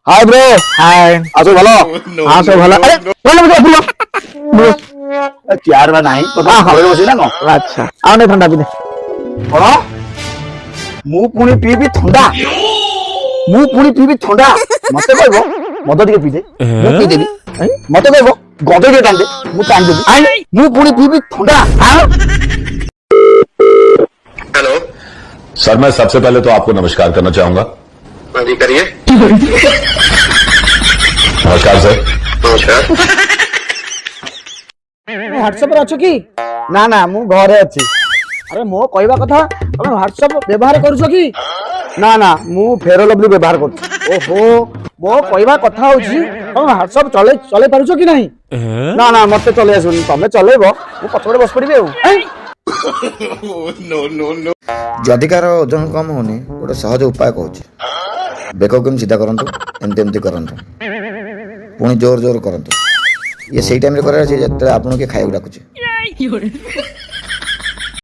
Hi bro. हाय आसो भलो। हां सब भलो। अरे बोलो बोलो बोलो चेयर बा नाही तो खावे बसी ना न अच्छा आउ ने ठंडा पीने कोन मु पुणी पीबी ठंडा मु पुणी पीबी ठंडा मते कहबो मद टिके पी दे मु पी देबी मते कहबो गदे के टान दे मु टान देबी आई मु पुणी पीबी ठंडा हेलो सर मैं सबसे पहले तो आपको नमस्कार करना चाहूंगा। हाँ जी करिए। नमस्कार सर। नमस्कार। व्हाट्सएप रे अछो की ना ना मु घरे अछि अरे मो कहबा कथा तमे व्हाट्सएप व्यवहार करूछो की ना ना मु फेरो लवली व्यवहार करछु ओहो मो कहबा कथा होछि तमे व्हाट्सएप चले पारुछो की नहीं ना ना मते चले आसुनी तमे चलेबो मु पछपड़े बस पड़िबे जदिकार ओजन कम होनी गोटे सहज उपाय कहूँ बेक केम सीधा करंतु एमती करंतु पुणी जोर जोर करंतु ये सही टाइम रे करे जे आपन के खाइबा डाकुची